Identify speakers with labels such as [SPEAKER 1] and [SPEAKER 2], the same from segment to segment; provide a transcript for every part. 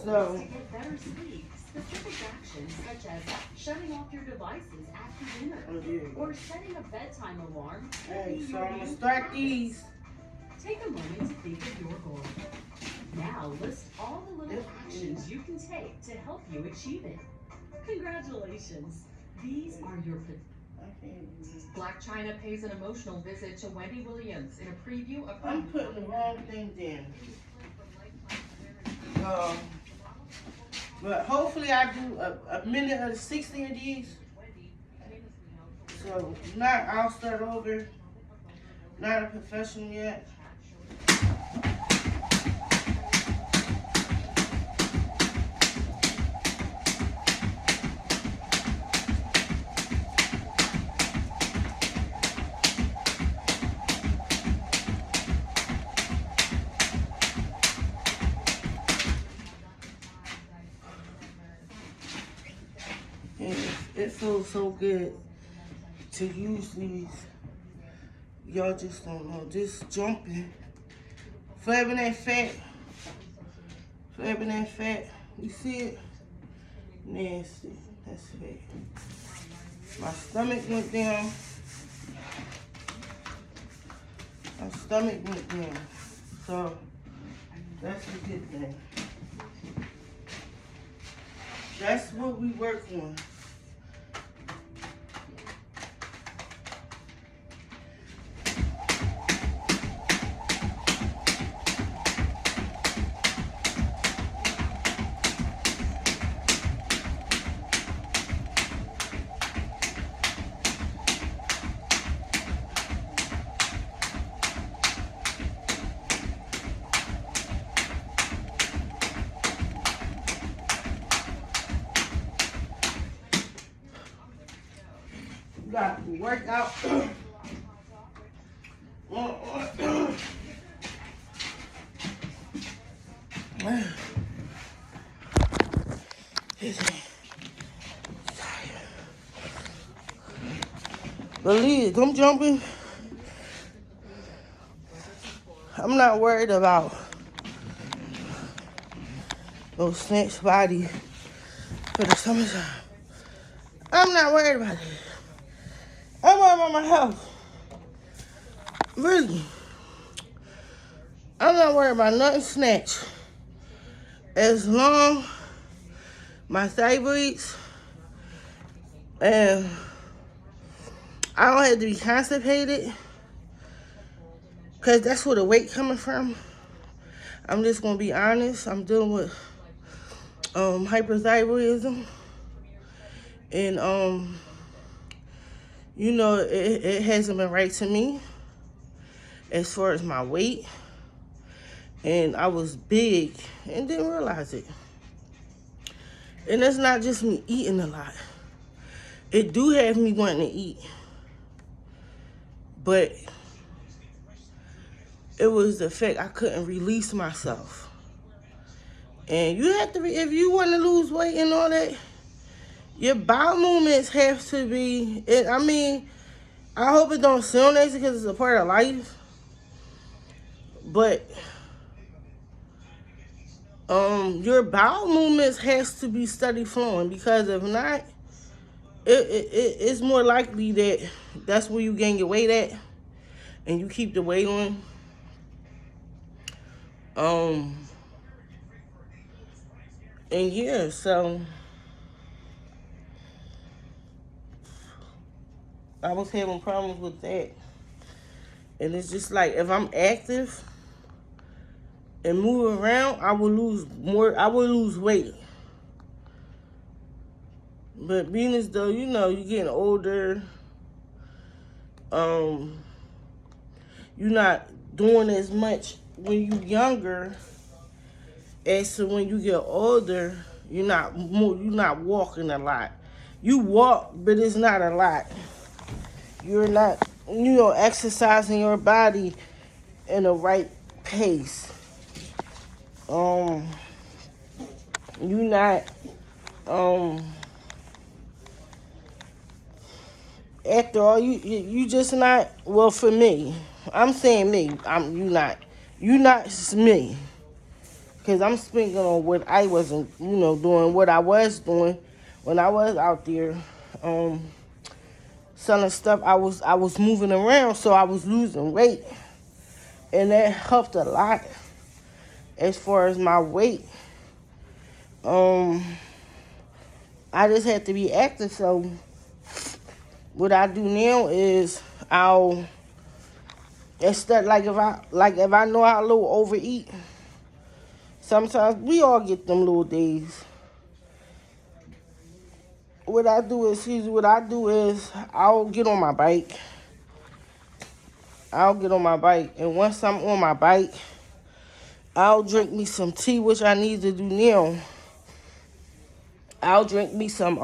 [SPEAKER 1] So,
[SPEAKER 2] to get better sleep, specific actions such as shutting off your devices after dinner or setting a bedtime alarm.
[SPEAKER 1] hey, so I'm gonna start these.
[SPEAKER 2] Take a moment to think of your goal. Now list all the little actions you can take to help you achieve it. Congratulations. These are your Black China pays an emotional visit to Wendy Williams in a preview of her.
[SPEAKER 1] I'm putting the wrong thing in. But hopefully I do a minute of the 60 of these. So not, I'll start over. Not a professional yet. It feels so good to use these. Y'all just don't know. Just jumping. Flabbing that fat. Flabbing that fat. You see it? Nasty. That's fat. My stomach went down. My stomach went down. So, that's a good thing. That's what we work on. Got to work out. Believe, I'm jumping. I'm not worried about no snatch body for the summertime. I'm not worried about it. I'm worried about my health. Really. I'm not worried about nothing snatch. As long my thyroids and I don't have to be constipated, because that's where the weight coming from. I'm just going to be honest. I'm dealing with hyperthyroidism. And, you know, it hasn't been right to me as far as my weight. And I was big and didn't realize it. And it's not just me eating a lot. It do have me wanting to eat. But it was the fact I couldn't release myself. And you have to, if you want to lose weight and all that, your bowel movements have to be, I mean, I hope it don't sound nice because it's a part of life. But your bowel movements has to be steady flowing, because if not, it's more likely that that's where you gain your weight at and you keep the weight on. And yeah, so I was having problems with that. And it's just like, if I'm active and move around, I will lose weight. But being as though, you know, you're getting older, you're not doing as much when you're younger as to when you get older. You're not walking a lot. You walk, but it's not a lot. You're not, you know, exercising your body in the right pace. You're not, after all, you just not, well, for me, I'm saying me, you not me. Because I'm speaking on what I wasn't, doing, what I was doing when I was out there selling stuff. I was moving around, so I was losing weight. And that helped a lot as far as my weight. I just had to be active, so what I do now is instead, if I know I little overeat, sometimes we all get them little days. What I do is I'll get on my bike. And once I'm on my bike, I'll drink me some tea, which I need to do now. I'll drink me some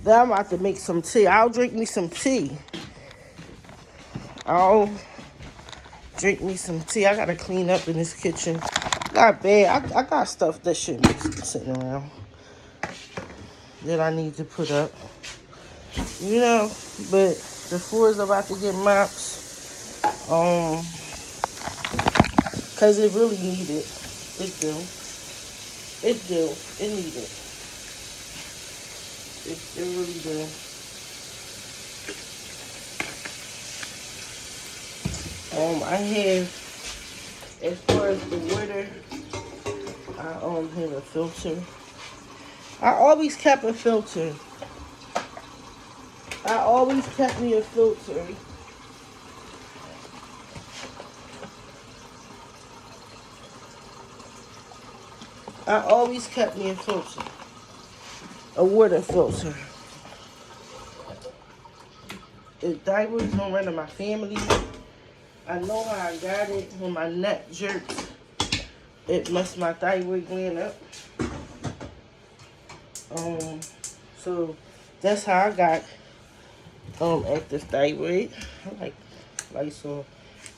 [SPEAKER 1] then I'm about to make some tea. I'll drink me some tea. I'll drink me some tea. I gotta clean up in this kitchen. Not bad. I got stuff that shouldn't be sitting around that I need to put up. But the floor is about to get mopped. Cause it really needed. It do. It needed. It really do. I have, as far as the water, I have a filter. I always kept a filter. I always kept me a filter. I always kept me a filter. A water filter. If diapers don't run in my family, I know how I got it when my neck jerks. It messed my thyroid gland up. So that's how I got active thyroid. I like Lysol.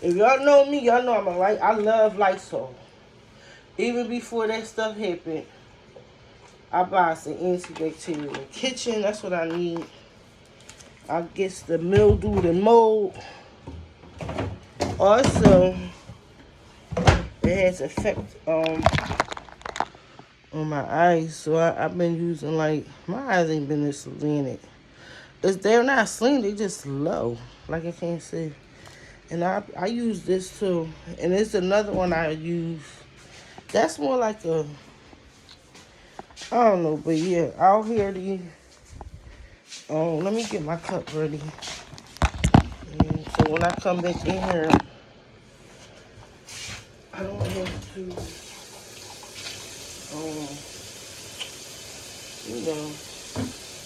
[SPEAKER 1] If y'all know me, y'all know I love Lysol. Even before that stuff happened, I buy some antibacterial kitchen. That's what I need. I guess the mildew, the mold. Also, it has effect on my eyes. So I've been using, my eyes ain't been this slanted. They're not slanted, they just low. Like I can't see. And I use this too. And it's another one I use. That's more like I don't know, but yeah, out here let me get my cup ready. And so when I come back in here, I don't have to,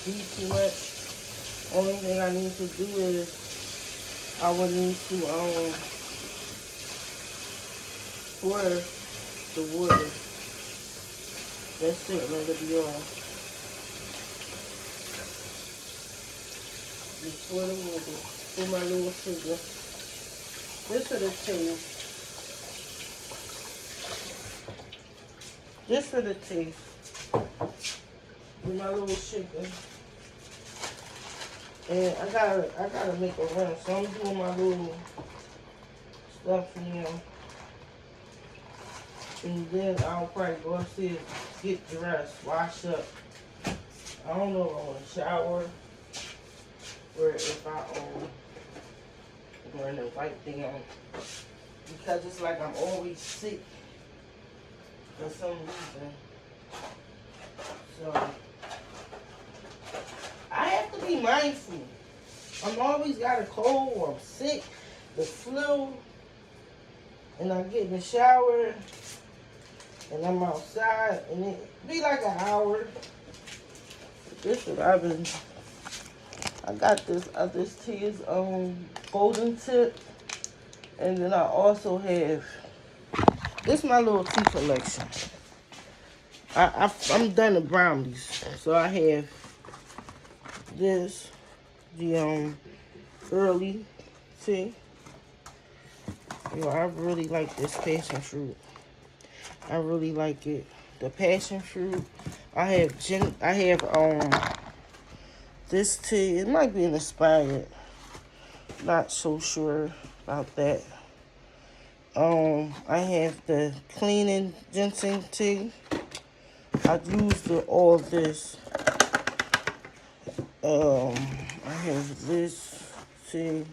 [SPEAKER 1] be too much. Only thing I need to do is I would need to, pour the water. That's it, let it be all. Just pour the water. Pour my little sugar. This for the taste. Just for the taste. With my little sugar. And I gotta make a run, so I'm doing my little stuff now. And then I'll probably go upstairs, get dressed, wash up. I don't know if I want to shower or if I wearing the white thing on. Because it's like I'm always sick for some reason. So I have to be mindful. I'm always got a cold or I'm sick, the flu, and I get in the shower and I'm outside and it be like an hour. This is what I got this tea is golden tip, and then I also have this my little tea collection. I'm done with brownies, so I have this, the early tea. I really like this passion fruit. I really like it. The passion fruit. I have this tea. It might be inspired. Not so sure about that. I have the cleaning ginseng tea. I used all of this. I have this tea,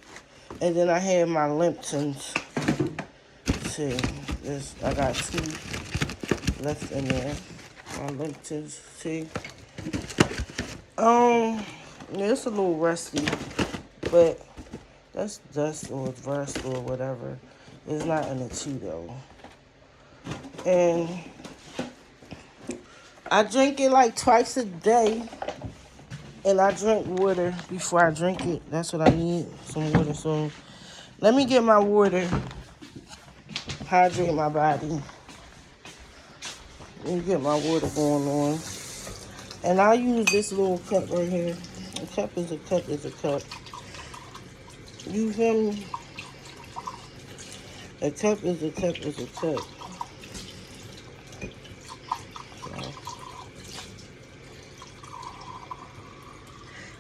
[SPEAKER 1] and then I have my Lipton's tea. I got 2 left in there. My Lipton's tea. Yeah, it's a little rusty, but that's dust or rust or whatever. It's not in the tea though. And I drink it like twice a day. And I drink water before I drink it. That's what I need, some water. So let me get my water, hydrate my body. Let me get my water going on. And I use this little cup right here. A cup is a cup is a cup. You feel me? A cup is a cup is a cup. So.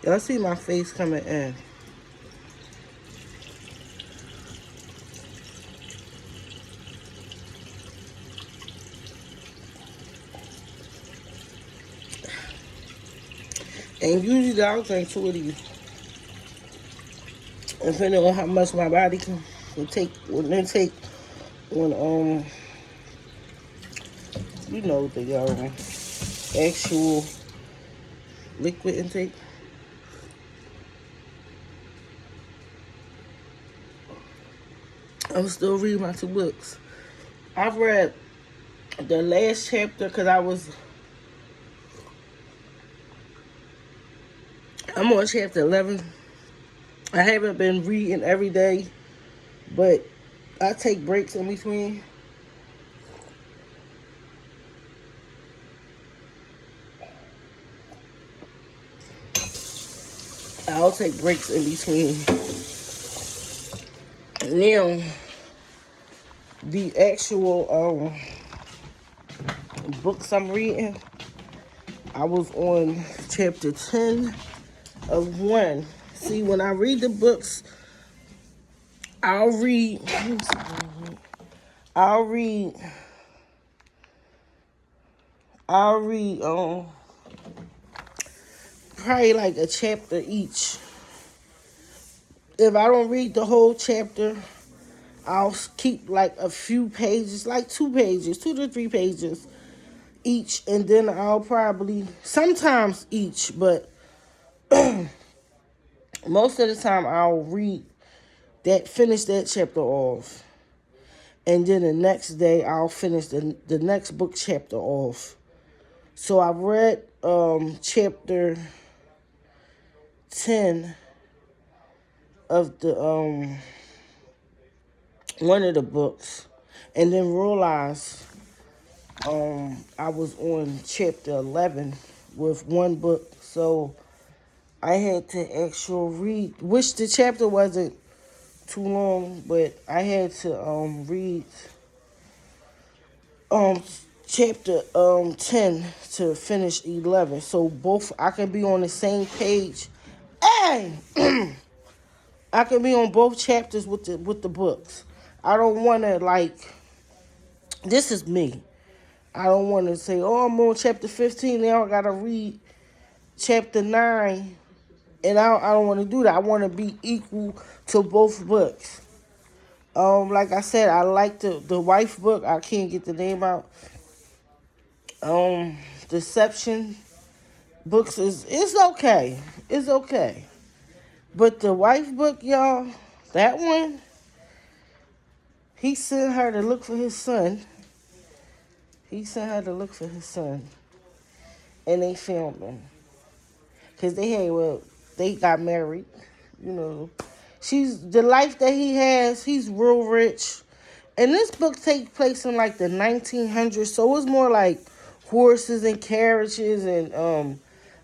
[SPEAKER 1] Y'all see my face coming in. And usually I'll drink 2 of these. Depending on how much my body can take, when they take, when, you know, the actual liquid intake. I'm still reading my 2 books. I've read the last chapter because I'm on chapter 11. I haven't been reading every day, but I take breaks in between. I'll take breaks in between. Now, the actual books I'm reading, I was on chapter 10 of 1. See, when I read the books, I'll read probably like a chapter each. If I don't read the whole chapter, I'll keep like a few pages, like 2 pages, 2 to 3 pages each, and then I'll probably, sometimes each, but most of the time I'll finish that chapter off. And then the next day I'll finish the next book chapter off. So I've read chapter 10 of the one of the books, and then realized I was on chapter 11 with 1 book, so I had to actually read, which the chapter wasn't too long, but I had to read chapter 10 to finish 11, so both I can be on the same page. Hey, I can be on both chapters with the books. I don't want to, like, this is me. I don't want to say, oh, I'm on chapter 15, now I got to read chapter 9. And I don't want to do that. I want to be equal to both books. Like I said, I like the wife book. I can't get the name out. Deception books it's okay. It's okay. But the wife book, y'all, that one, he sent her to look for his son. And they found him. Because they got married, you know. The life that he has, he's real rich. And this book takes place in like the 1900s, so it's more like horses and carriages and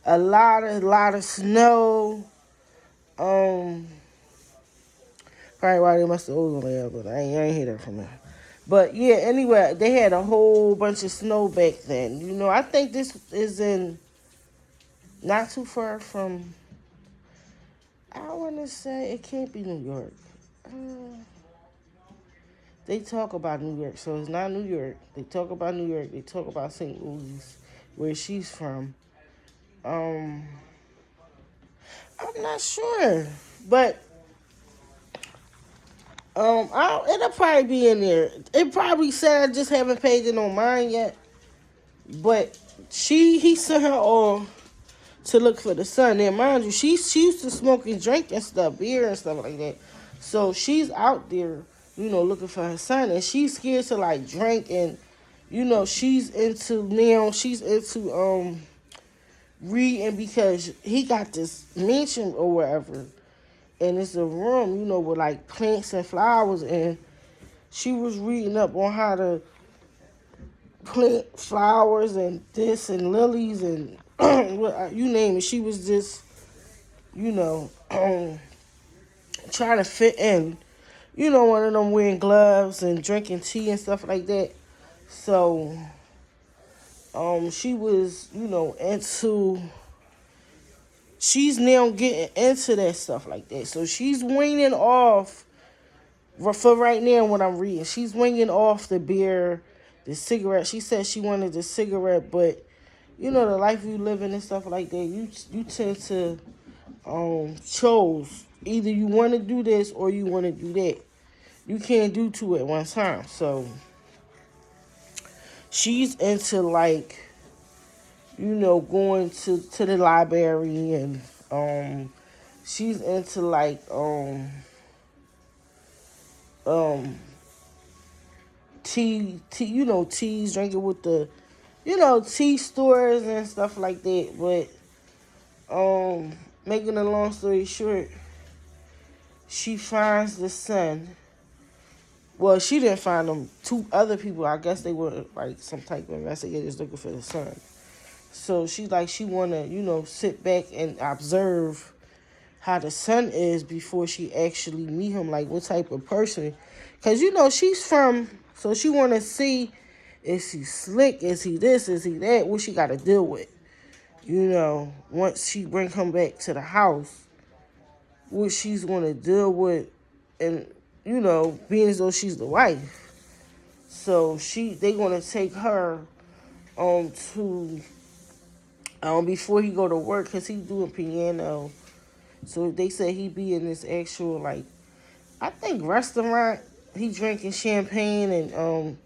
[SPEAKER 1] a lot of snow. Probably why they must have owed on there, but I ain't hear that from them. But yeah, anyway, they had a whole bunch of snow back then. You know, I think this is in not too far from, I want to say it can't be New York. they talk about New York, so it's not New York. They talk about New York. They talk about St. Louis, where she's from. Um, I'm not sure, but it'll probably be in there. It probably said I just haven't paid it on mine yet, but he sent her all to look for the son. Now, mind you, she used to smoke and drink and stuff, beer and stuff like that. So she's out there, looking for her son, and she's scared to like drink and, she's into reading because he got this mansion or whatever, and it's a room, with like plants and flowers, and she was reading up on how to plant flowers and this and lilies and you name it. She was just, trying to fit in. One of them wearing gloves and drinking tea and stuff like that. So, she was, she's now getting into that stuff like that. So she's weaning off, for right now what I'm reading, she's weaning off the beer, the cigarette. She said she wanted the cigarette, but, the life you live in and stuff like that, you tend to chose. Either you want to do this or you want to do that. You can't do two at one time. So she's into like, going to the library, and she's into like teas, drinking with the tea stores and stuff like that. But making a long story short, she finds the son. Well, she didn't find them. Two other people, I guess they were like some type of investigators looking for the son. So she want to, sit back and observe how the son is before she actually meet him, like what type of person. Because, she's from, so she want to see, is he slick, is he this, is he that, what she got to deal with. Once she bring him back to the house, what she's going to deal with, and, being as though she's the wife. So they going to take her to, before he go to work, because he doing piano. So they said he be in this actual, like, I think restaurant. He drinking champagne and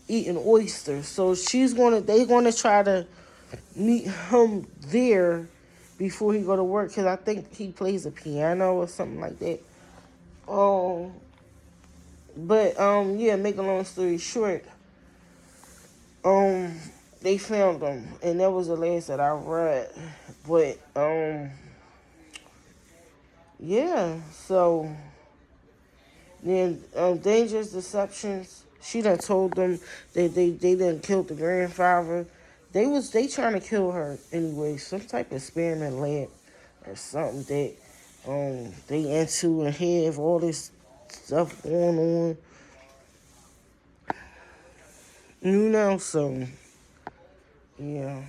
[SPEAKER 1] eating oysters. So they gonna try to meet him there before he go to work, because I think he plays the piano or something like that. But yeah, make a long story short, they found him, and that was the last that I read. But yeah, so then Dangerous Deceptions, she done told them that they done killed the grandfather. They trying to kill her anyway, some type of experiment lab or something that they into and have all this stuff going on. So yeah.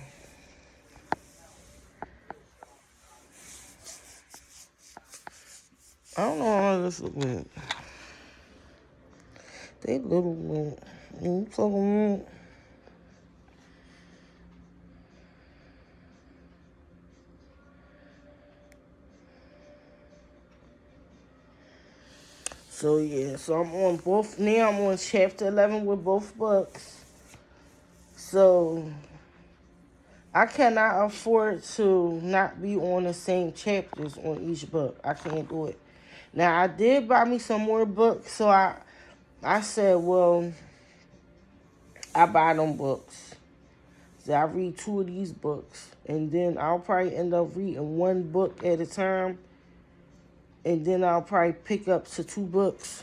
[SPEAKER 1] I don't know how this went. They little you talking about. So yeah, so I'm on both now. I'm on chapter 11 with both books. So I cannot afford to not be on the same chapters on each book. I can't do it. Now I did buy me some more books, so I said, well, I buy them books. So I read 2 of these books, and then I'll probably end up reading 1 book at a time, and then I'll probably pick up to 2 books.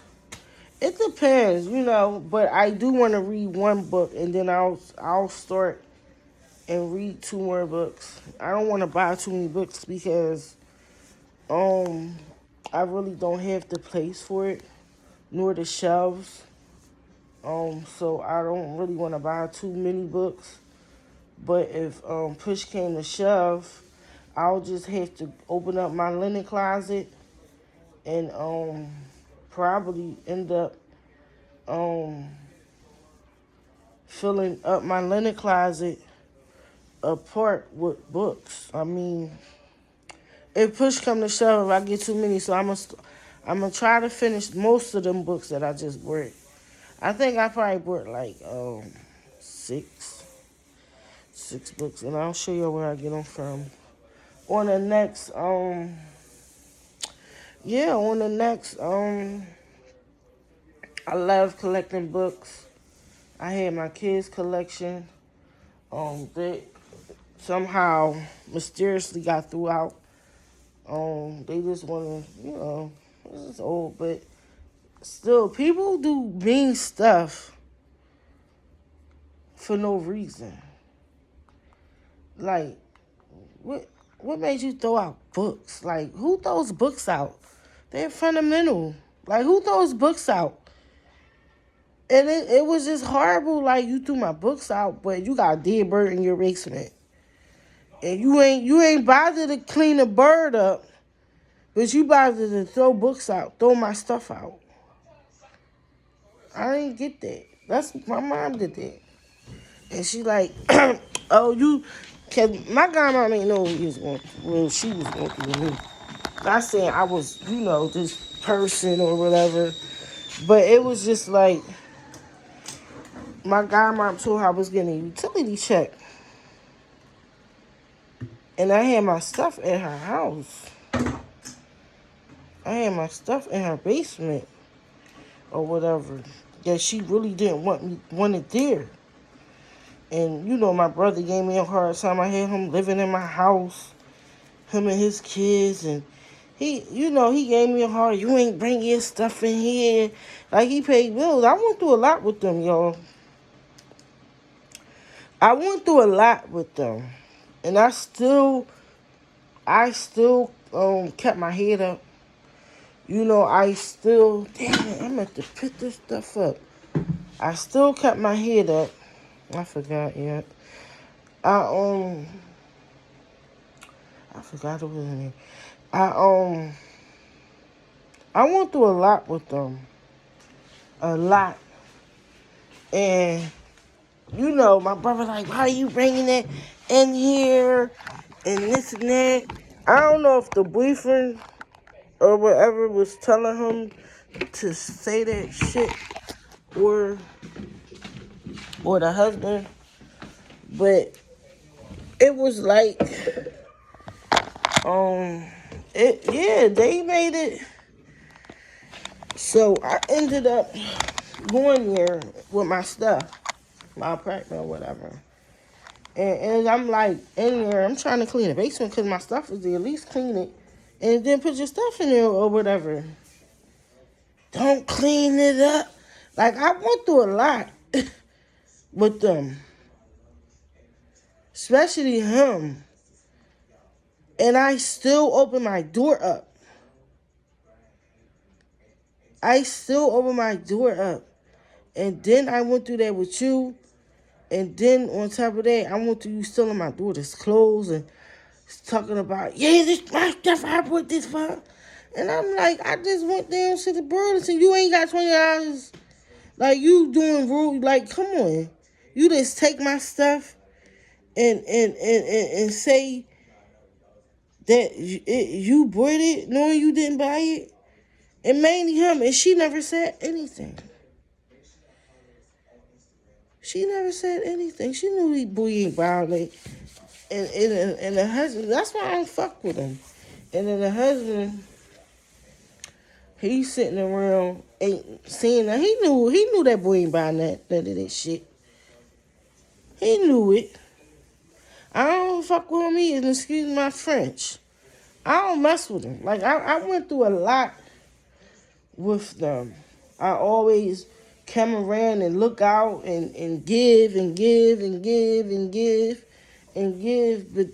[SPEAKER 1] It depends, but I do want to read 1 book, and then I'll start and read 2 more books. I don't want to buy too many books because I really don't have the place for it, nor the shelves. So I don't really want to buy too many books. But if push came to shove, I'll just have to open up my linen closet and probably end up filling up my linen closet apart with books. I mean, if push come to shove, I get too many, so I'm gonna try to finish most of them books that I just bought. I think I probably bought like six books, and I'll show you where I get them from. On the next I love collecting books. I had my kids' collection. They somehow mysteriously got throughout. They just want to, this is old, but still, people do mean stuff for no reason. Like, what made you throw out books? Like, who throws books out? They're fundamental. Like, who throws books out? And it was just horrible. Like, you threw my books out, but you got a dead bird in your basement. And you ain't bothered to clean the bird up, but you bothered to throw books out, throw my stuff out. I didn't get that. That's my mom did that. And she like, oh, cause my grandma ain't know what she was going through with me. Not saying I was, this person or whatever, but it was just like, my grandma told her I was getting a utility check. And I had my stuff in her house. I had my stuff in her basement or whatever that she really didn't want it there. And, my brother gave me a hard time. I had him living in my house, him and his kids. And he gave me a hard, you ain't bring your stuff in here. Like, he paid bills. I went through a lot with them, y'all. I went through a lot with them. And I still kept my head up. I still, damn it, I'm at to pick this stuff up. I still kept my head up. I forgot yet. I forgot it was in here. I went through a lot with them. A lot. And, my brother like, why are you bringing it in here? And this and that. I don't know if the boyfriend or whatever was telling him to say that shit or the husband. But it was like, they made it. So I ended up going there with my stuff, my apartment or whatever. And I'm like in there, I'm trying to clean the basement because my stuff is there. At least clean it. And then put your stuff in there or whatever. Don't clean it up. Like, I went through a lot with them. Especially him. And I still open my door up. And then I went through that with you. And then on top of that, I went through you stealing my daughter's clothes and talking about, this my stuff, I bought this for. And I'm like, I just went down to the Burlington. You ain't got $20. Like, you doing rude. Like, come on. You just take my stuff and say that you bought it knowing you didn't buy it. And mainly him. And she never said anything. She never said anything. She knew he boy ain't violate. And the husband, that's why I don't fuck with him. And then the husband, he's sitting around ain't seeing that. He knew that boy ain't buying none of that shit. He knew it. I don't fuck with him either, excuse my French. I don't mess with him. Like, I went through a lot with them. I always come around and look out and give and give and give and give and give. But,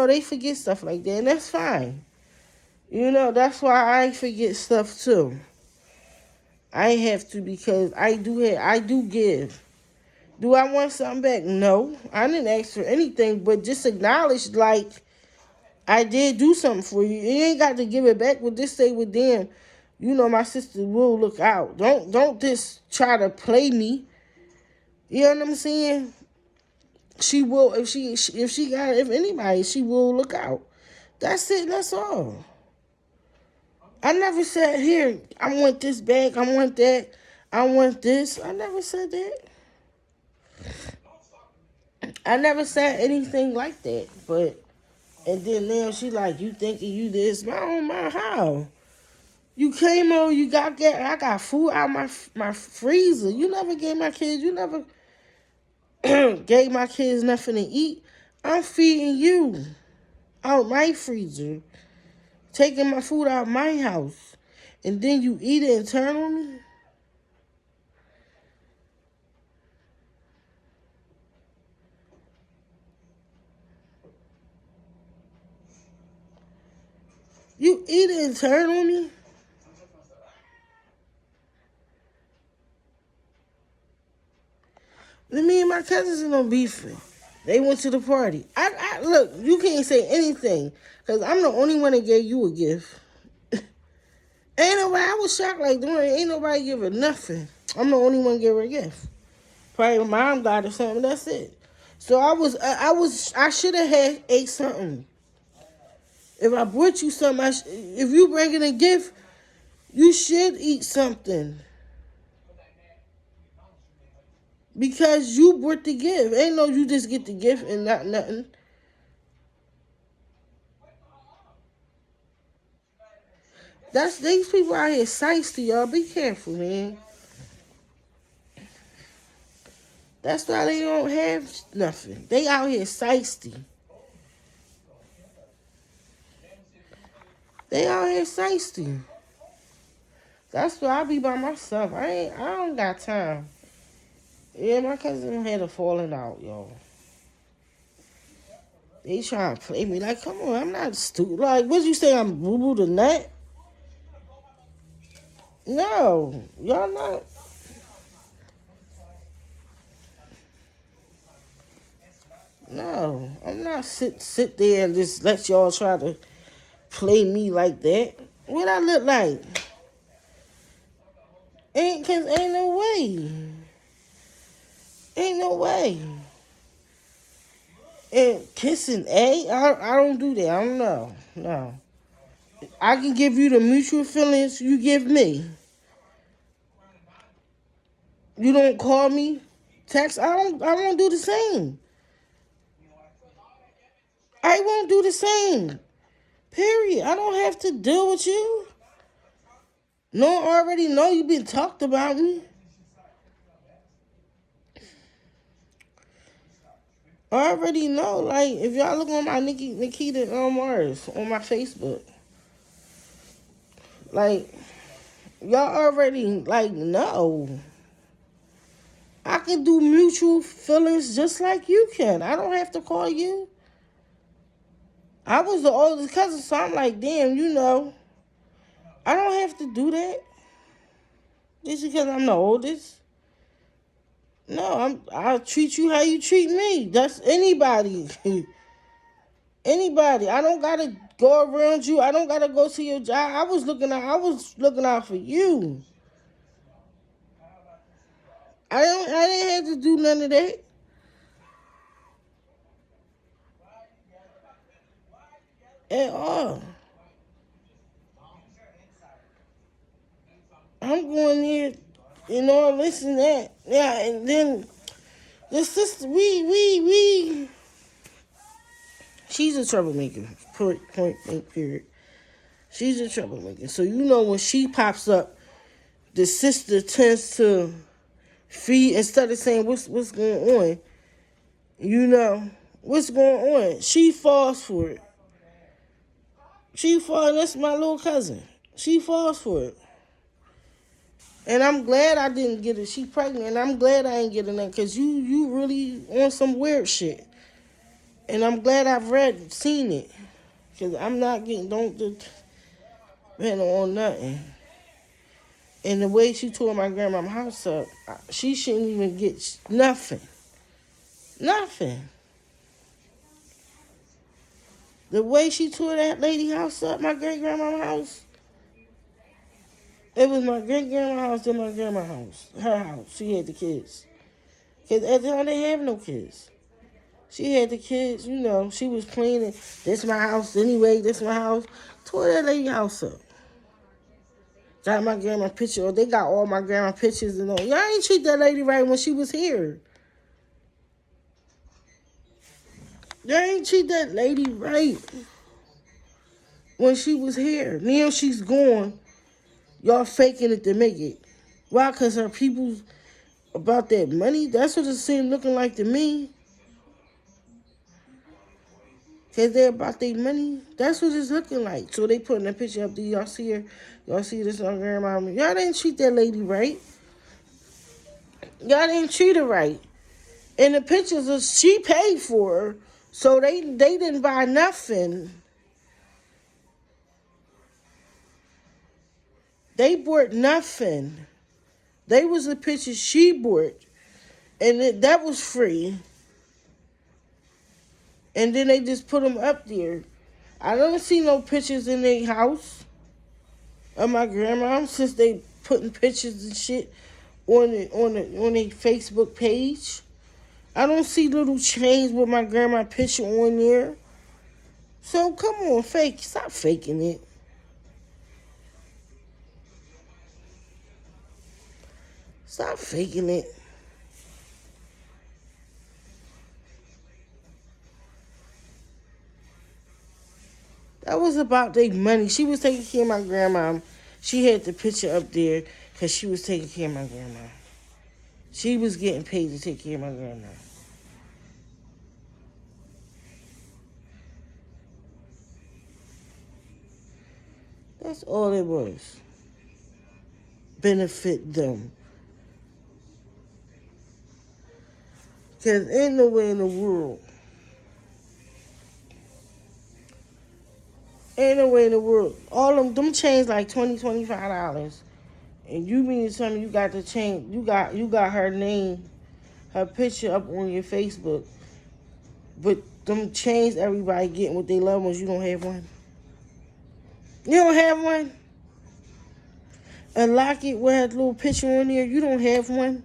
[SPEAKER 1] they forget stuff like that, and that's fine. That's why I forget stuff too. I have to because I do give. Do I want something back? No. I didn't ask for anything, but just acknowledge like I did do something for you. You ain't got to give it back, but just say, well, damn, You know my sister will look out. Don't just try to play me. You know what I'm saying? She will if anybody, she will look out. That's it, that's all. I never said here, I want this bag, I want that, I want this. I never said that. I never said anything like that. But and then now she like, you thinking you this, but I don't mind how. You came over, I got food out my freezer. You never gave my kids, you never gave my kids nothing to eat. I'm feeding you out my freezer, taking my food out my house, and then you eat it and turn on me? You eat it and turn on me? Me and my cousins are no beefing. They went to the party. I look, you can't say anything, because I'm the only one that gave you a gift. Ain't nobody, I was shocked like, ain't nobody give her nothing. I'm the only one give her a gift. Probably my mom got her something, that's it. So I should have had ate something. If I brought you something, if you bringing a gift, you should eat something. Because you brought the gift. Ain't no you just get the gift and not nothing. These people out here shiesty, y'all. Be careful, man. That's why they don't have nothing. They out here shiesty. They out here shiesty. That's why I be by myself. I don't got time. Yeah, my cousin had a falling out, y'all. They trying to play me like, come on, I'm not stupid. Like, what you say, I'm boo-boo the nut? No, y'all not. No, I'm not sit there and just let y'all try to play me like that. What I look like? Ain't no way. Ain't no way. And kissing, I don't do that. I don't know. No. I can give you the mutual feelings you give me. You don't call me, text. I won't do the same. I won't do the same. Period. I don't have to deal with you. No, I already know you been talked about me. I already know. Like, if y'all look on my Nikita Mars on my Facebook, like, y'all already like know. I can do mutual feelings just like you can. I don't have to call you. I was the oldest cousin, so I'm like, damn, you know, I don't have to do that. Just because I'm the oldest. No, I'll treat you how you treat me. That's anybody. Anybody. I don't gotta go around you. I don't gotta go to your job. I was looking out for you. I didn't have to do none of that. At all. I'm going there, listen to that. Yeah, and then the sister, she's a troublemaker. Point blank, period. She's a troublemaker. So when she pops up, the sister tends to feed instead of saying what's going on. What's going on. She falls for it. That's my little cousin. She falls for it. And I'm glad I didn't get her. She pregnant, and I'm glad I ain't getting that, because you really on some weird shit. And I'm glad I've seen it. Because I'm not don't depend on nothing. And the way she tore my grandma's house up, she shouldn't even get nothing. Nothing. The way she tore that lady house up, my great grandma's house, It was my great grandma's house, then my grandma's house. Her house. She had the kids. Because at the time, they have no kids. She had the kids, you know. She was planning, this my house anyway, this my house. Tore that lady house up. Got my grandma's picture. They got all my grandma's pictures and all. Y'all ain't treat that lady right when she was here. Y'all ain't treat that lady right when she was here. Now she's gone. Y'all faking it to make it. Why? Because her people about that money? That's what it seemed looking like to me. Because they're about their money. That's what it's looking like. So they putting a picture up there. Y'all see her? Y'all see this on grandma? Y'all didn't treat that lady right. Y'all didn't treat her right. And the pictures of she paid for her. So they didn't buy nothing. They bought nothing. They was the pictures she bought. And that was free. And then they just put them up there. I don't see no pictures in their house of my grandma since they putting pictures and shit on their Facebook page. I don't see little chains with my grandma picture on there. So come on, stop faking it. Stop faking it. That was about their money. She was taking care of my grandma. She had the picture up there because she was taking care of my grandma. She was getting paid to take care of my grandma. That's all it was. Benefit them. Because ain't no way in the world. Ain't no way in the world. All them chains like $20, $25. And you mean to tell me you got the chain, you got her name, her picture up on your Facebook. But them chains everybody getting with their loved ones, you don't have one? You don't have one? A locket with a little picture on there, you don't have one?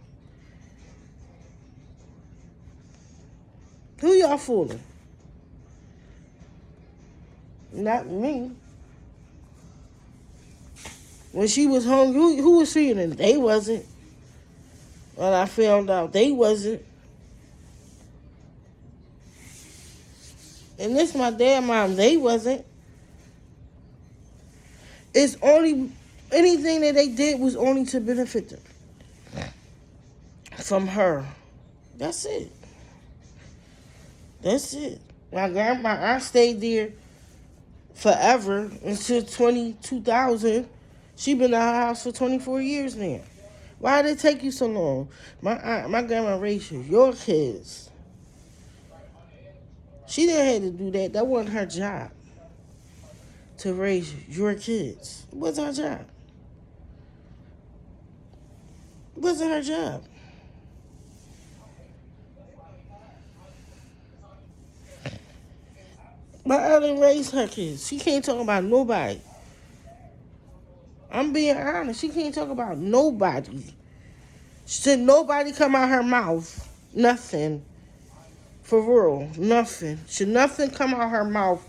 [SPEAKER 1] Who y'all fooling? Not me. When she was home, who was feeling it? They wasn't. Well, I found out they wasn't. And this my dad mom, they wasn't. It's only, anything that they did was only to benefit them. From her. That's it. That's it. My aunt stayed there forever until 2000. She been in her house for 24 years now. Why did it take you so long? My grandma raised you, your kids. She didn't have to do that. That wasn't her job. To raise your kids. It wasn't her job. It wasn't her job. My aunt didn't raise her kids. She can't talk about nobody. I'm being honest. She can't talk about nobody. Should nobody come out her mouth? Nothing. For real. Nothing. Should nothing come out her mouth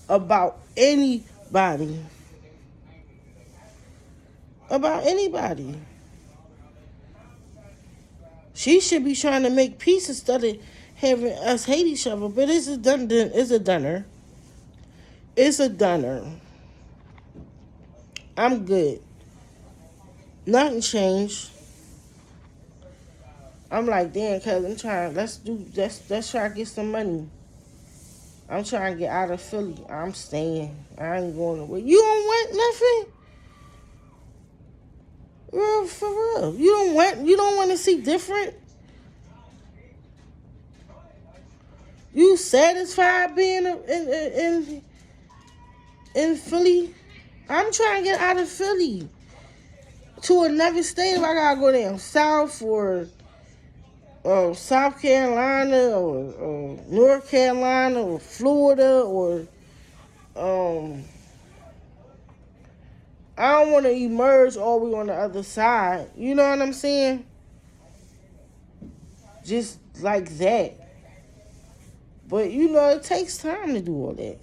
[SPEAKER 1] about anybody. About anybody. She should be trying to make peace instead of having us hate each other. But it's a dunner. It's a dunner. I'm good. Nothing changed. I'm like, damn, cuz I'm trying, let's try to get some money. I'm trying to get out of Philly. I'm staying. I ain't going away. You don't want nothing? Real, for real. You don't want to see different? You satisfied being in Philly? I'm trying to get out of Philly to another state. If I gotta go down south or South Carolina or North Carolina or Florida or I don't want to emerge all the way on the other side. You know what I'm saying? Just like that. But, you know, it takes time to do all that.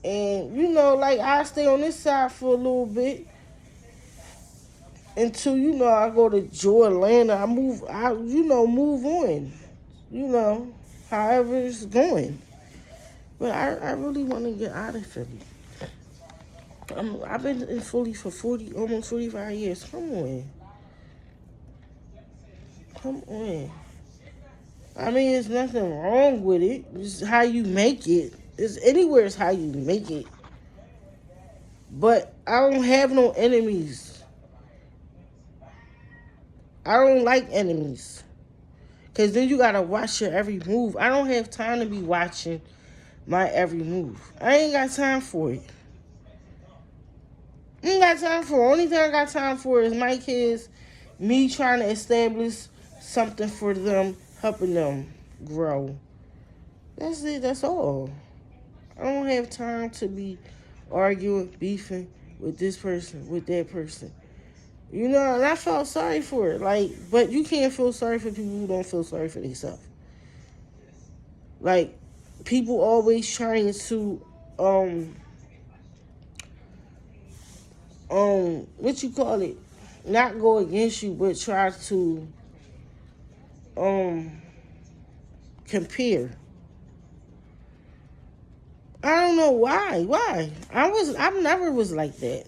[SPEAKER 1] And, you know, like, I stay on this side for a little bit. Until, you know, I go to Atlanta. I move on. You know, however it's going. But I really want to get out of Philly. I've been in Philly for almost 45 years. Come on. I mean, there's nothing wrong with it. It's how you make it. Anywhere is how you make it. But I don't have no enemies. I don't like enemies. Because then you got to watch your every move. I don't have time to be watching my every move. I ain't got time for it. Only thing I got time for is my kids, me trying to establish something for them, helping them grow. That's it. That's all. I don't have time to be arguing, beefing with this person, with that person. You know, and I felt sorry for it. Like, but you can't feel sorry for people who don't feel sorry for themselves. Like, people always trying to, what you call it? Not go against you, but try to, compare. I don't know why. Why? I never was like that.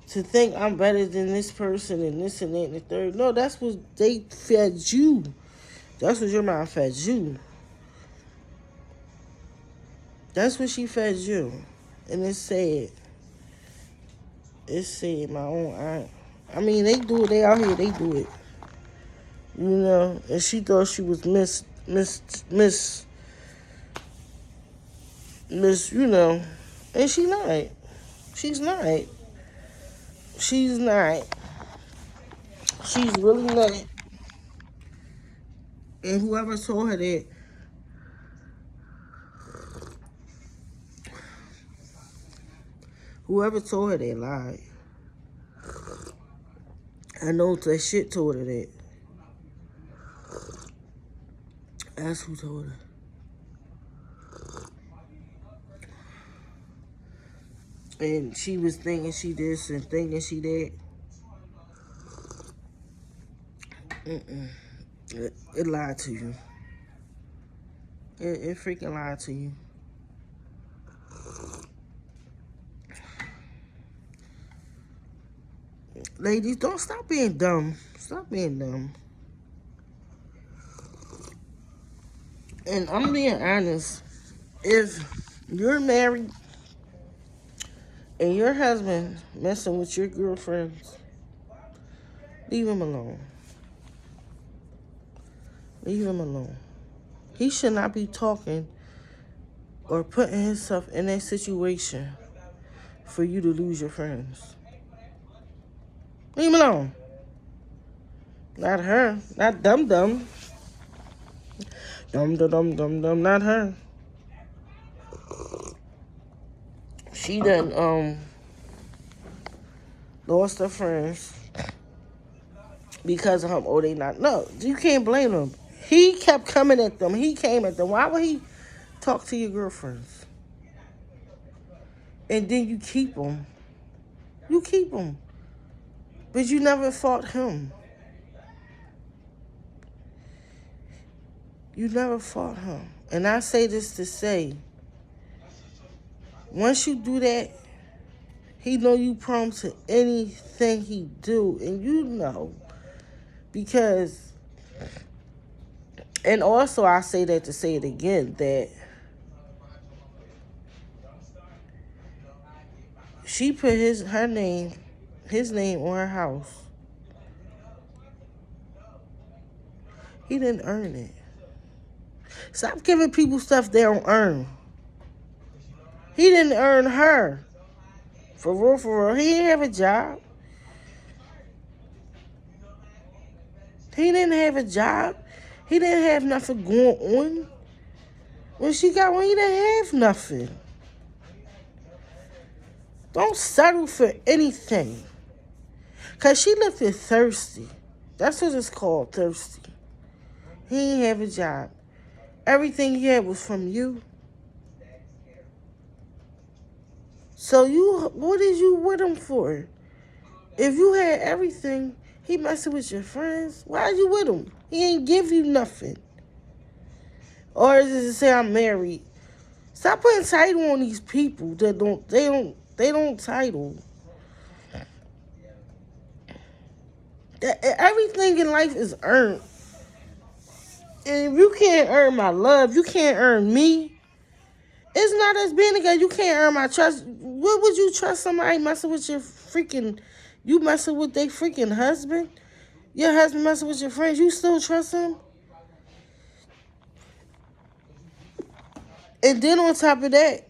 [SPEAKER 1] To think I'm better than this person and this and that and the third. No, that's what they fed you. That's what your mom fed you. That's what she fed you. And it's sad. It's sad, my own aunt. I mean, they do it. They out here, they do it. You know, and she thought she was miss, you know, and she not. She's not. She's not. She's really not. And whoever told her that, lied. I know that shit told her that. That's who told her. And she was thinking she this and thinking she that. It lied to you. It freaking lied to you. Ladies, don't stop being dumb. Stop being dumb. And I'm being honest. If you're married and your husband messing with your girlfriends, leave him alone. Leave him alone. He should not be talking or putting himself in that situation for you to lose your friends. Leave him alone. Not her. Not dumb. Dumb. Not her. She done lost her friends because of him. Oh, they not. No, you can't blame him. He kept coming at them. He came at them. Why would he talk to your girlfriends? And then you keep them. You keep them. But you never fought him. You never fought him. And I say this to say, once you do that, he know you prone to anything he do. And you know. Because, and also I say that to say it again, that she put his name on her house. He didn't earn it. Stop giving people stuff they don't earn. He didn't earn her. For real. He didn't have a job. He didn't have a job. He didn't have nothing going on. When she got one, he didn't have nothing. Don't settle for anything. Because she left it thirsty. That's what it's called, thirsty. He ain't have a job. Everything he had was from you. So what is you with him for? If you had everything, he messing with your friends. Why are you with him? He ain't give you nothing. Or is it to say I'm married? Stop putting title on these people that they don't title. Everything in life is earned. And if you can't earn my love, you can't earn me. It's not us being together. You can't earn my trust. What would you trust somebody messing with your freaking... You messing with their freaking husband? Your husband messing with your friends? You still trust him? And then on top of that,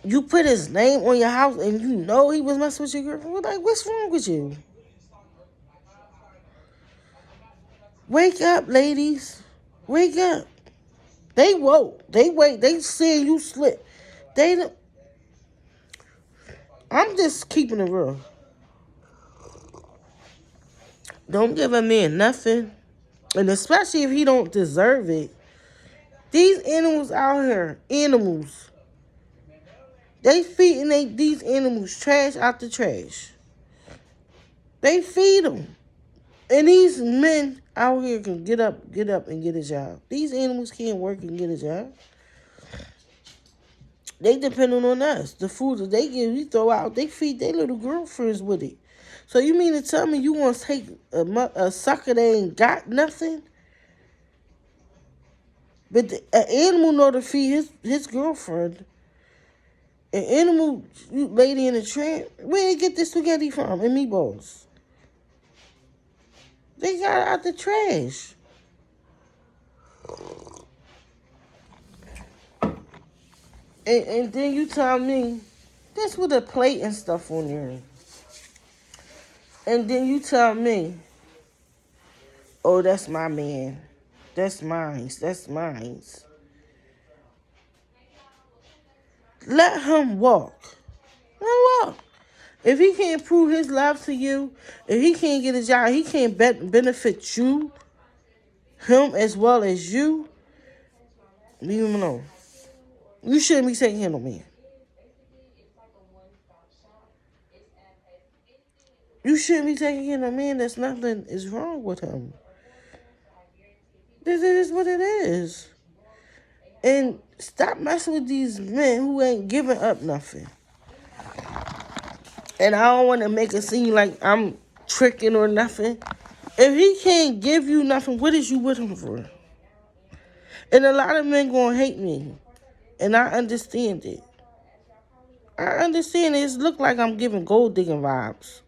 [SPEAKER 1] you put his name on your house and you know he was messing with your girlfriend. Like, what's wrong with you? Wake up, ladies. Wake up. They woke. They wait. They seeing you slip. I'm just keeping it real. Don't give a man nothing. And especially if he don't deserve it. These animals out here, animals. They feeding these animals trash out the trash. They feed them. And these men out here can get up and get a job. These animals can't work and get a job. They depending on us. The food that they give, we throw out, they feed their little girlfriends with it. So you mean to tell me you want to take a sucker that ain't got nothing? But an animal know to feed his girlfriend. An animal lady in a tramp, where they get this spaghetti from and meatballs? They got it out the trash. And then you tell me, this with a plate and stuff on there. And then you tell me, oh, that's my man. That's mine. That's mine. Let him walk. Let him walk. If he can't prove his love to you, if he can't get a job, he can't benefit you, him as well as you, leave him alone. You shouldn't be taking him no man. You shouldn't be taking in a man that's nothing is wrong with him. This is what it is. And stop messing with these men who ain't giving up nothing. And I don't want to make it seem like I'm tricking or nothing. If he can't give you nothing, what is you with him for? And a lot of men gonna hate me. And I understand it. I understand it. It look like I'm giving gold digging vibes.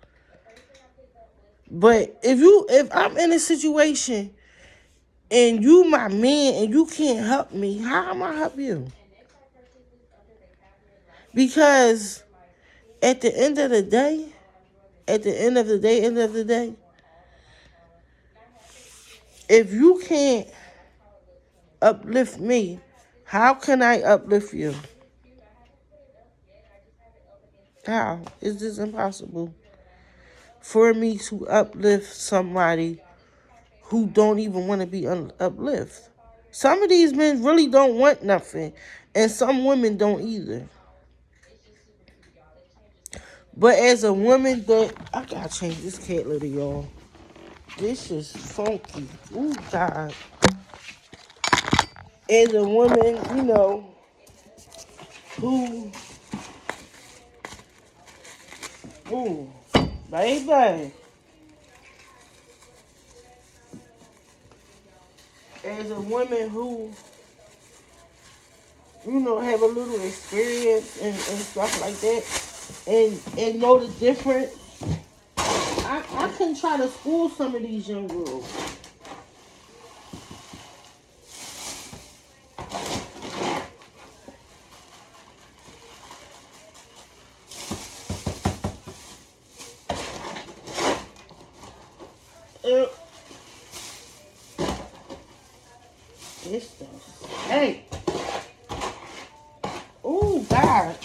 [SPEAKER 1] But if I'm in a situation and you my man and you can't help me, how am I help you? Because at the end of the day, if you can't uplift me, how can I uplift you? How? Is this impossible for me to uplift somebody who don't even want to be uplifted? Some of these men really don't want nothing, and some women don't either. But as a woman I gotta change this cat litter, y'all. This is funky. Ooh, God. As a woman, who, ooh, baby. As a woman who, have a little experience and stuff like that, and know the difference, I can try to school some of these young girls. This stuff. Hey. Oh, God.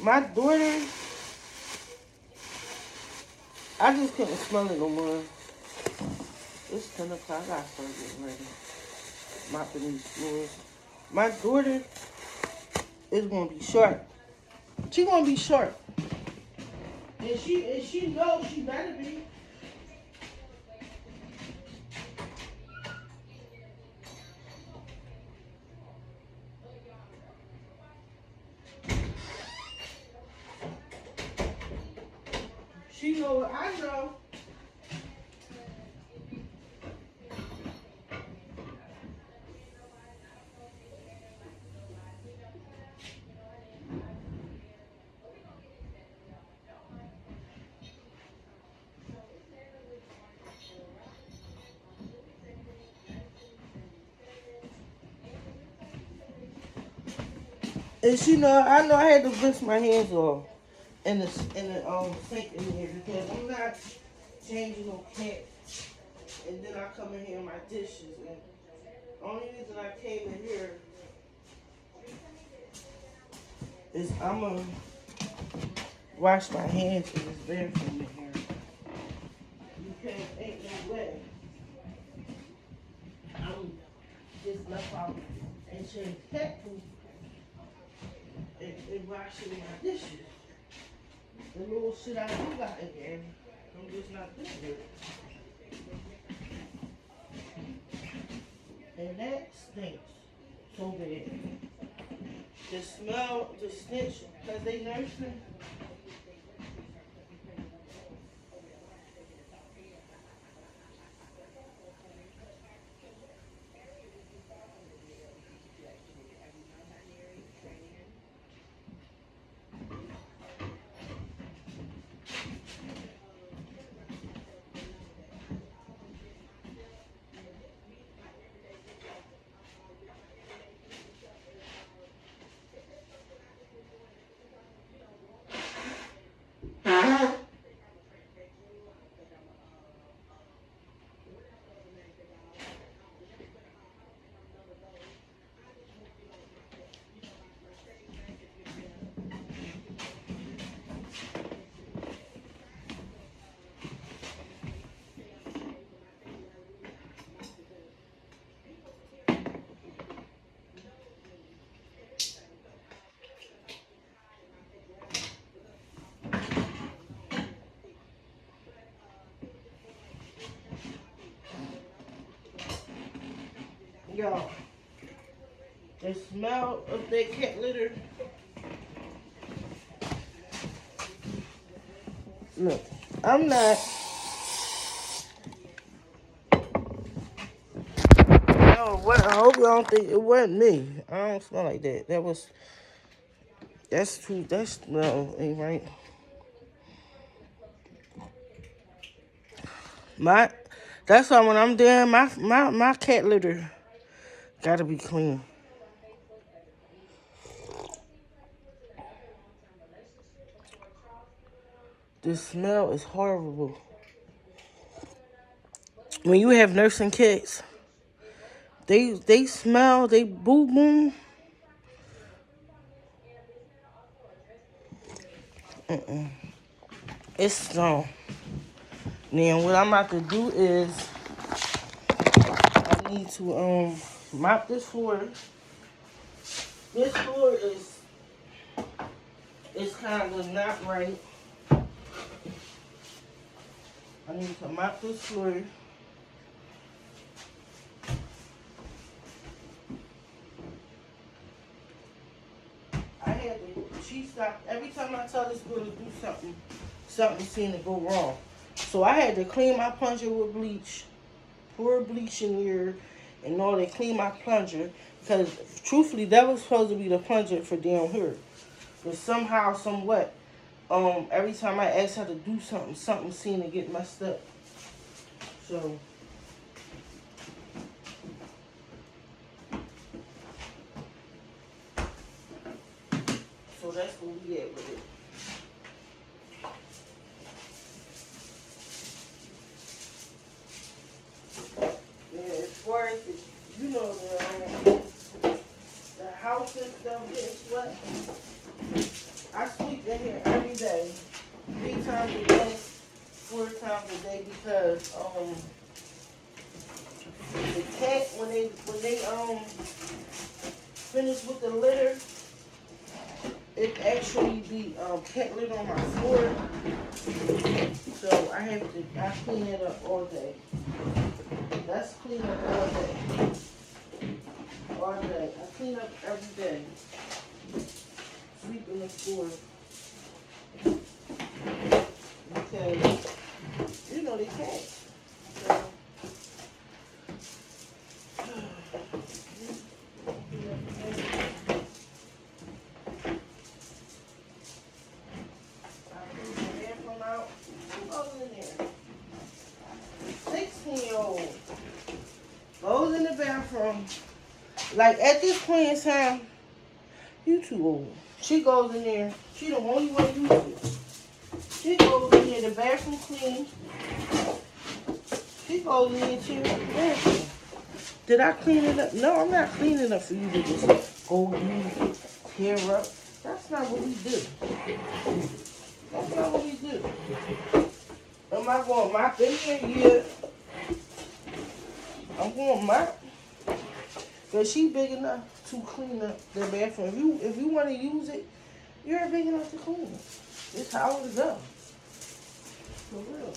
[SPEAKER 1] My daughter, I just couldn't smell it no more. It's 10 o'clock. I gotta start getting ready. Mopping these floors. My daughter is gonna be sharp. She gonna be sharp. And she knows she better be. She know what I know. And she know I know I had to rinse my hands off in the sink in here because I'm not changing no cat. And then I come in here and my dishes. And the only reason I came in here is I'm gonna wash my hands in this bathroom in here. You can't, ain't no way. I'm just left out and change cat food and washing my dishes. The little shit I do got in there, I'm just not doing it. And that stinks so bad. The smell, the stench, because they nursing. Y'all, the smell of that cat litter. Look, I'm not. No, what? I hope y'all don't think it wasn't me. I don't smell like that. That's too. That's no, ain't right. That's why when I'm there, my cat litter gotta be clean. The smell is horrible. When you have nursing cats, they smell, they boo boo. It's strong. Now what I'm about to do is I need to mop this floor. This floor is kind of not right. I need to mop this floor. She stopped every time I tell this girl to do something. Something seemed to go wrong. So I had to clean my plunger with bleach, pour bleach in here, and all that. Clean my plunger because truthfully, that was supposed to be the plunger for down here. But somehow, somewhat, every time I asked her to do something, something seemed to get messed up. So that's where we at with it. Yeah, as far as the house and stuff getting swept, I sweep because the cat when they finish with the litter, it actually be cat litter on my floor. So I clean it up all day. That's clean up all day. All day. I clean up every day. Sweeping the floor. Because, you know, they can't. So, I clean the bathroom out. Who goes in there? 16-year-old goes in the bathroom. Like, at this point in time, you too old. She goes in there. She the only one use it. She goes in there, the bathroom clean. She goes in there to the bathroom. Did I clean it up? No, I'm not cleaning up for you to just go use it, tear up. That's not what we do. That's not what we do. Am I going to mop in here? Yeah. I'm going to mop. Because she big enough to clean up the bathroom. If you want to use it, you're big enough to clean it. It's how it goes. For real.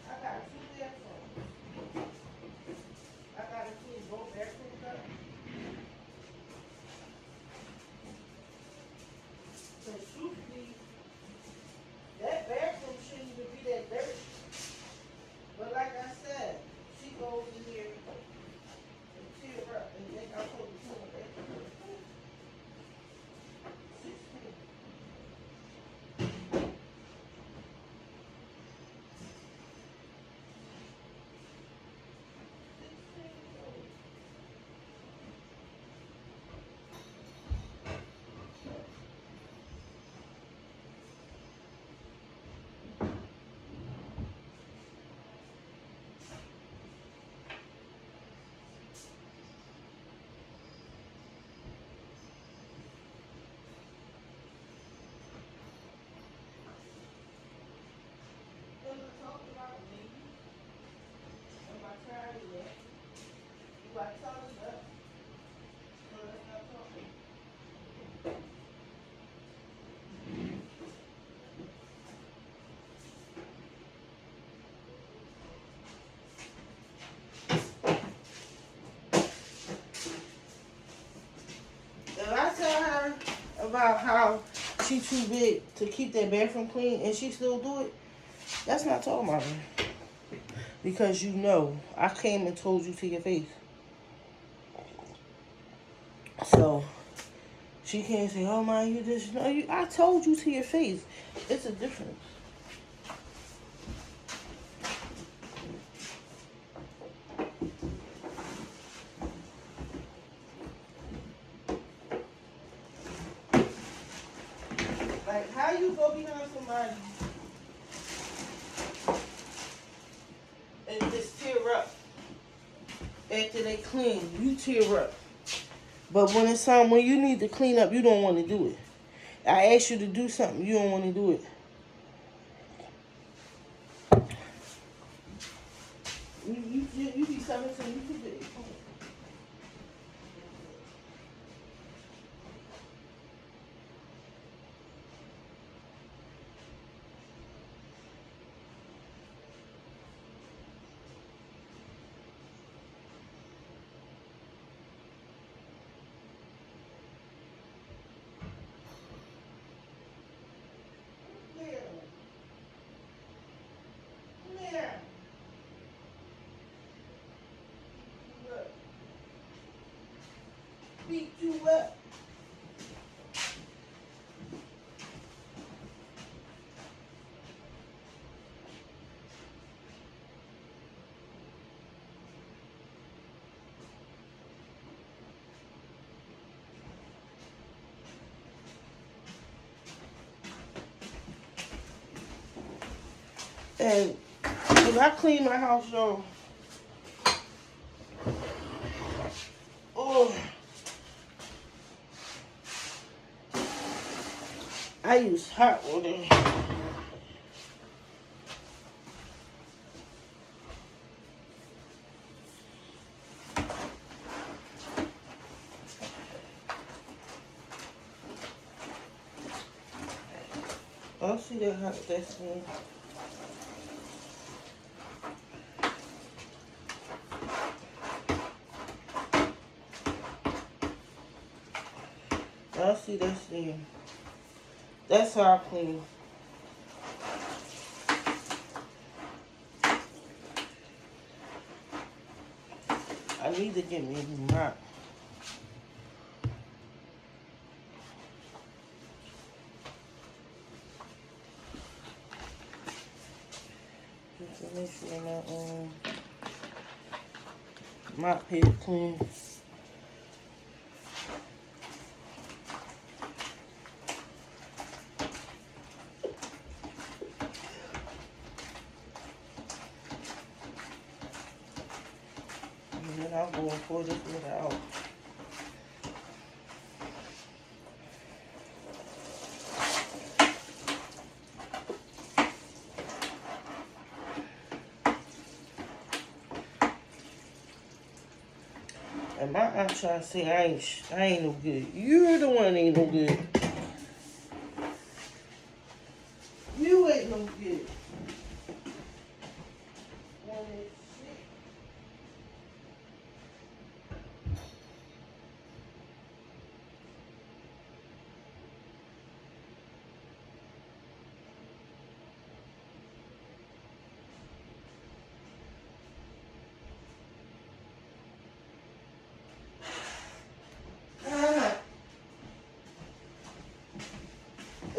[SPEAKER 1] I got 2 bathrooms. I got to clean both bathrooms up. So truthfully, that bathroom shouldn't even be that dirty. But like I said, she goes in here and tear up and think I'm supposed to clean the bathroom. 16. Talk about me. Am I tired yet? Do I talk enough? No, that's not talking. If I tell her about how she too big to keep that bathroom clean and she still do it, that's not talking about her. Because you know, I came and told you to your face. So, she can't say, oh my, you this. No, I told you to your face. It's a difference. Like, how you go behind somebody and just tear up after they clean? You tear up. But when it's time when you need to clean up, you don't want to do it. I ask you to do something, you don't want to do it. You be 17, you can do it. Beat you up. And when I clean my house, y'all. Oh, I use hot water. I see that hot that's in. I see that's in. That's how I clean. I need to get me a new mop. Just to make sure my mop head clean. And then I'll go and pour this water out. And my aunt trying to say I ain't no good. You're the one that ain't no good. You ain't no good.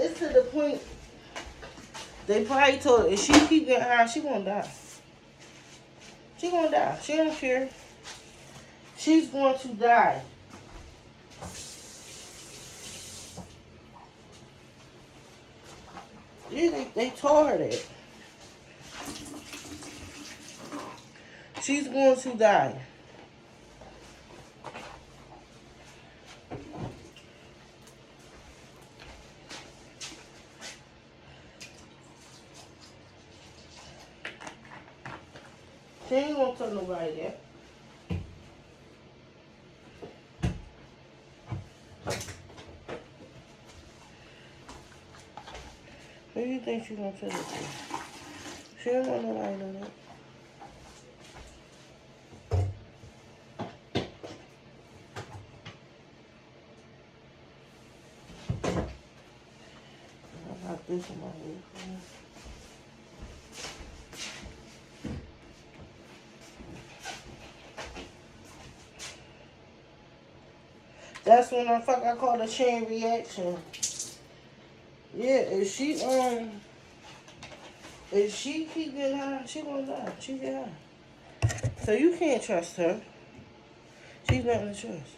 [SPEAKER 1] It's to the point they probably told her if she keep getting high, she gonna die. She gonna die. She don't care. She's going to die. Yeah, they told her that. She's going to die. She ain't gonna tell nobody that. Who do you think she's gonna tell it to? She don't want nobody to know that. I got this in my head. That's when I call it a chain reaction. Yeah, if she keep getting high, she gonna die. She get high. So you can't trust her. She's nothing to trust.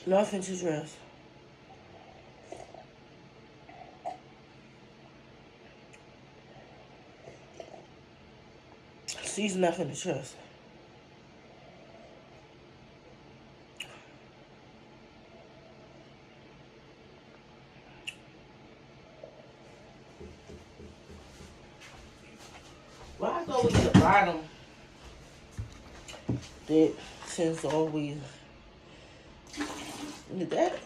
[SPEAKER 1] Nothing to trust. She's nothing to trust. Well, I go with the bottom that since always that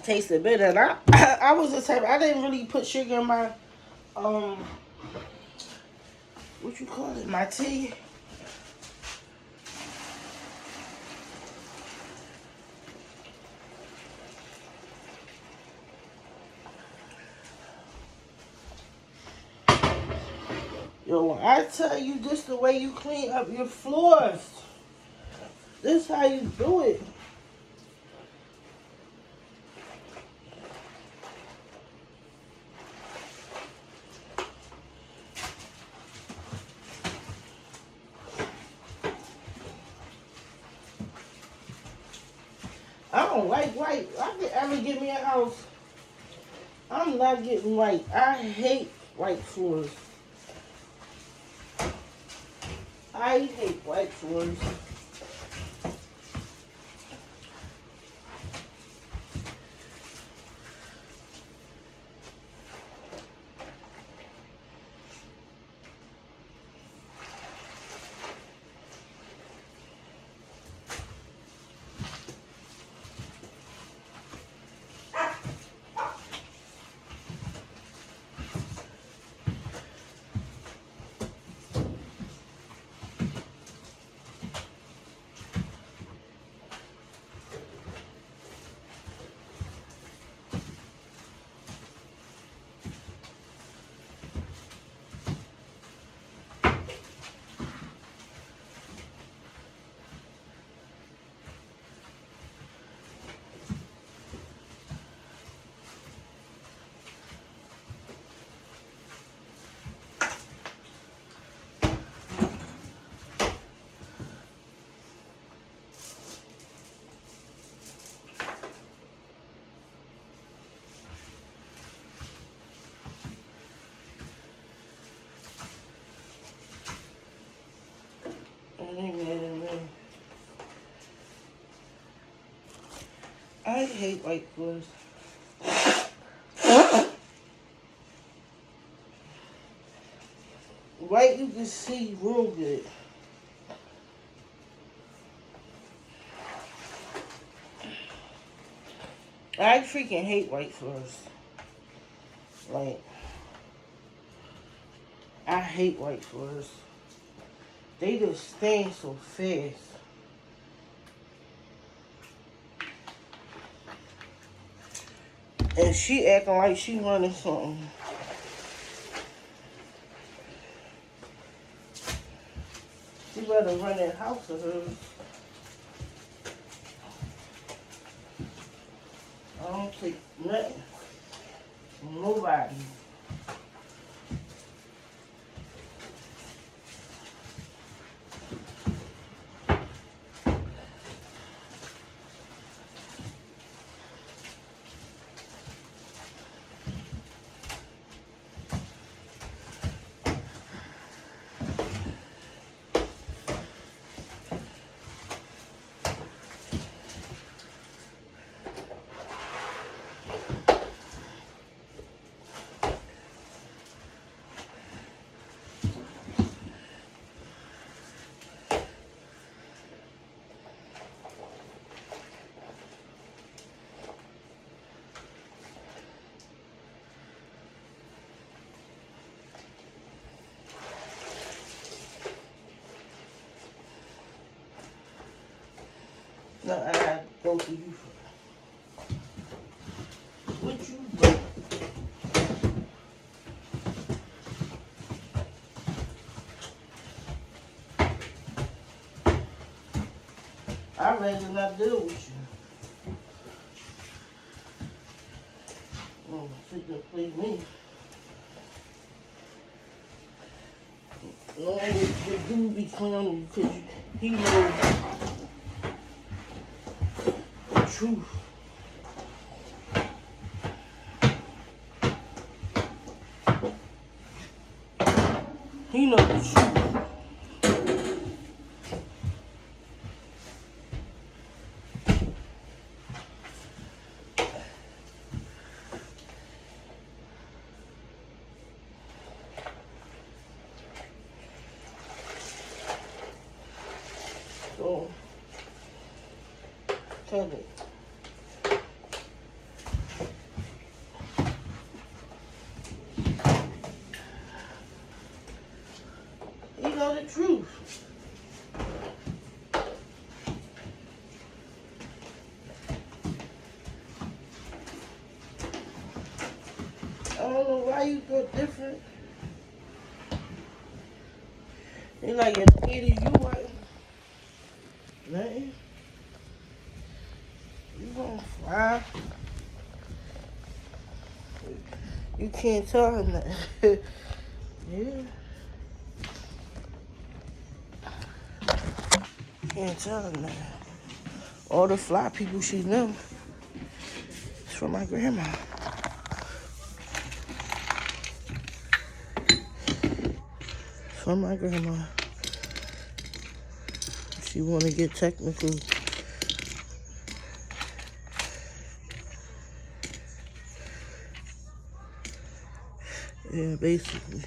[SPEAKER 1] tasted better. And I was the type, I didn't really put sugar in my what you call it, my tea. Yo, when I tell you this the way you clean up your floors, this how you do it. I don't like white. I could ever get me a house. I'm not getting white. I hate white floors. I hate white floors. I hate white floors. White you can see real good. I freaking hate white floors. Like, I hate white floors. They just stain so fast. And she acting like she running something. She better run that house of hers. I don't take nothing from nobody. No, I gotta go to you first. What you do? I'd rather not deal with you. Oh, sit there play me. No, the dude be clowning because he knows the truth. He knows the truth. So, tell it. He know the truth. I don't know why you go different. He like an idiot. You what? Nothing. You gonna fly. You can't tell him that. Yeah. Can't tell him that. All the fly people she knew is from my grandma. Oh, my grandma. She want to get technical. Yeah, basically.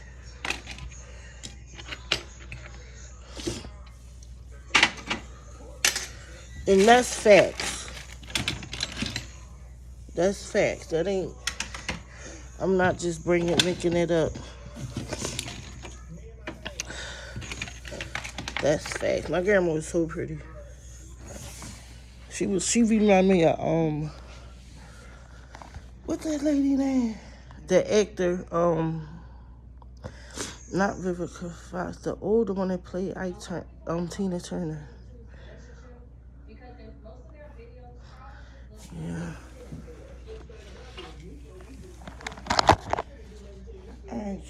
[SPEAKER 1] And that's facts. That's facts. That ain't, I'm not just making it up. That's facts. My grandma was so pretty. She reminded me of, what's that lady name? The actor, not Vivica Fox, the older one that played Tina Turner. Yeah. All right,